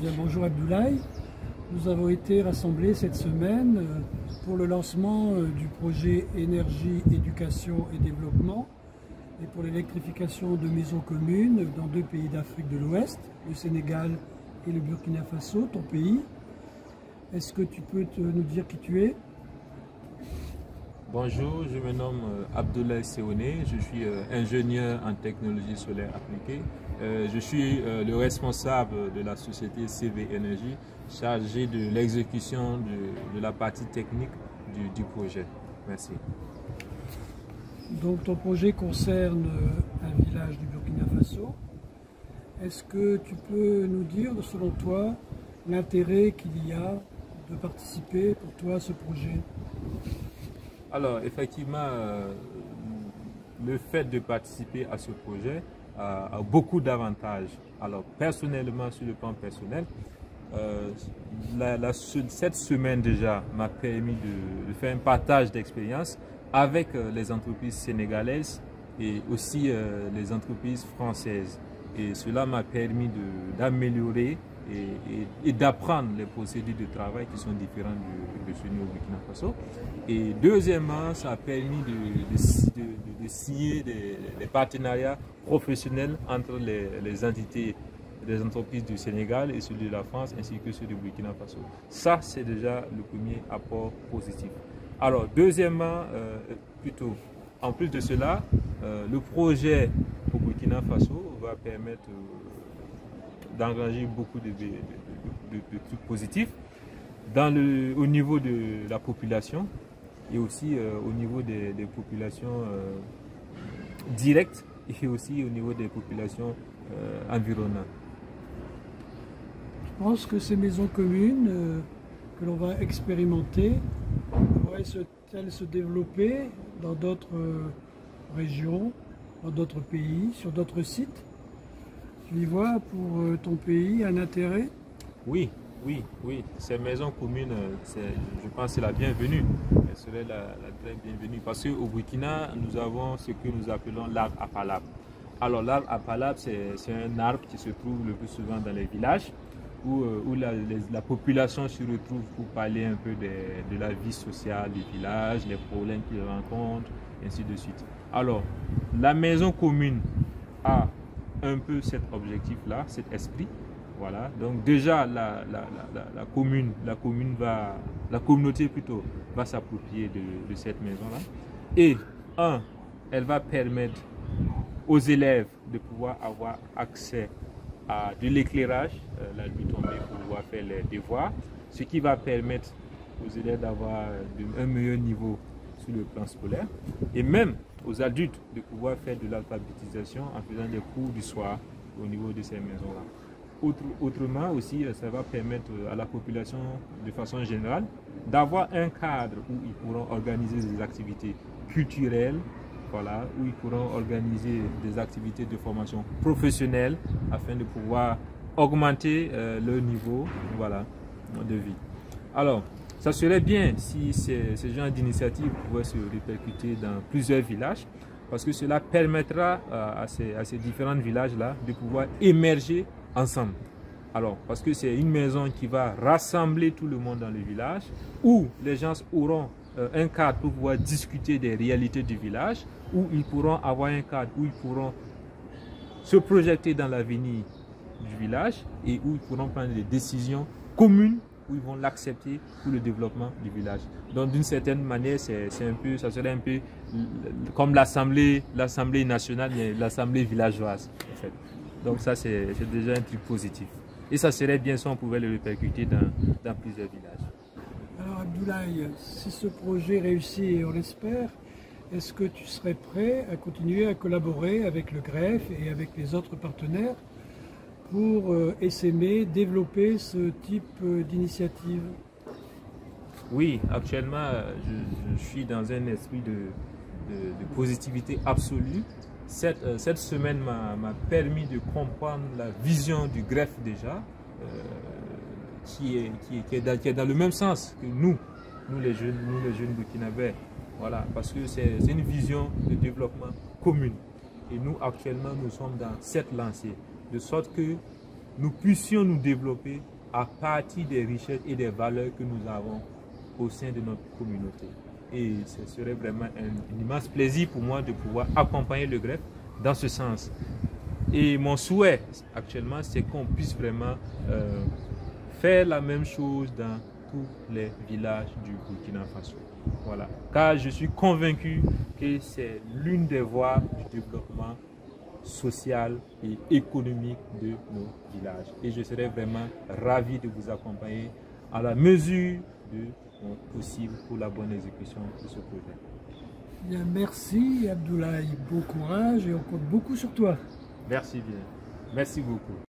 Bien, bonjour Abdoulaye. Nous avons été rassemblés cette semaine pour le lancement du projet Énergie, Éducation et Développement et pour l'électrification de maisons communes dans 2 pays d'Afrique de l'Ouest, le Sénégal et le Burkina Faso, ton pays. Est-ce que tu peux nous dire qui tu es? Bonjour, je me nomme Abdoulaye Séoné, je suis ingénieur en technologie solaire appliquée. Je suis le responsable de la société CV Énergie, chargé de l'exécution de la partie technique du projet. Merci. Donc ton projet concerne un village du Burkina Faso. Est-ce que tu peux nous dire, selon toi, l'intérêt qu'il y a de participer pour toi à ce projet? Alors, effectivement, le fait de participer à ce projet a beaucoup d'avantages. Alors, personnellement, sur le plan personnel, cette semaine déjà m'a permis de faire un partage d'expérience avec les entreprises sénégalaises et aussi les entreprises françaises. Et cela m'a permis d'améliorer et d'apprendre les procédures de travail qui sont différentes de celui au Burkina Faso. Et deuxièmement, ça a permis de signer des partenariats professionnels entre les entités des entreprises du Sénégal et ceux de la France ainsi que ceux du Burkina Faso. Ça, c'est déjà le premier apport positif. Alors, deuxièmement, en plus de cela, le projet au Burkina Faso va permettre d'engager beaucoup de trucs positifs au niveau de la population et aussi au niveau des populations directes et aussi au niveau des populations environnantes. Je pense que ces maisons communes que l'on va expérimenter pourraient-elles se développer dans d'autres régions, dans d'autres pays, sur d'autres sites? Tu y vois pour ton pays un intérêt? Oui. Ces maisons communes, je pense que c'est la bienvenue. Elle serait la très bienvenue parce qu'au Burkina, nous avons ce que nous appelons l'arbre à palabre. Alors l'arbre à palabre, c'est un arbre qui se trouve le plus souvent dans les villages où la population se retrouve pour parler un peu de la vie sociale du village, les problèmes qu'ils rencontrent, ainsi de suite. Alors, la maison commune a un peu cet objectif-là, cet esprit. Voilà. Donc déjà, la communauté plutôt va s'approprier de cette maison-là. Et elle va permettre aux élèves de pouvoir avoir accès à de l'éclairage la nuit tombée pour pouvoir faire les devoirs, ce qui va permettre aux élèves d'avoir un meilleur niveau sur le plan scolaire et même aux adultes de pouvoir faire de l'alphabétisation en faisant des cours du soir au niveau de ces maisons-là. Autrement aussi, ça va permettre à la population de façon générale d'avoir un cadre où ils pourront organiser des activités culturelles, voilà, où ils pourront organiser des activités de formation professionnelle afin de pouvoir augmenter leur niveau, voilà, de vie. Alors, ça serait bien si ce genre d'initiative pouvait se répercuter dans plusieurs villages parce que cela permettra à ces différents villages-là de pouvoir émerger ensemble. Alors, parce que c'est une maison qui va rassembler tout le monde dans le village où les gens auront un cadre pour pouvoir discuter des réalités du village, où ils pourront avoir un cadre où ils pourront se projeter dans l'avenir du village et où ils pourront prendre des décisions communes où ils vont l'accepter pour le développement du village. Donc d'une certaine manière, ça serait un peu comme l'Assemblée nationale, mais l'Assemblée villageoise en fait. Donc ça c'est déjà un truc positif. Et ça serait bien si on pouvait le répercuter dans plusieurs villages. Alors Abdoulaye, si ce projet réussit et on l'espère, est-ce que tu serais prêt à continuer à collaborer avec le GREF et avec les autres partenaires pour essaimer, développer ce type d'initiative? Oui, actuellement, je suis dans un esprit de positivité absolue. Cette semaine m'a permis de comprendre la vision du GREF déjà, qui est dans le même sens que nous les jeunes burkinabés. Voilà, parce que c'est une vision de développement commune. Et nous, actuellement, nous sommes dans cette lancée. De sorte que nous puissions nous développer à partir des richesses et des valeurs que nous avons au sein de notre communauté. Et ce serait vraiment un immense plaisir pour moi de pouvoir accompagner le greffe dans ce sens. Et mon souhait actuellement, c'est qu'on puisse vraiment faire la même chose dans tous les villages du Burkina Faso. Voilà. Car je suis convaincu que c'est l'une des voies du développement social et économique de nos villages. Et je serais vraiment ravi de vous accompagner à la mesure de mon possible pour la bonne exécution de ce projet. Bien, merci Abdoulaye, bon courage et on compte beaucoup sur toi. Merci bien. Merci beaucoup.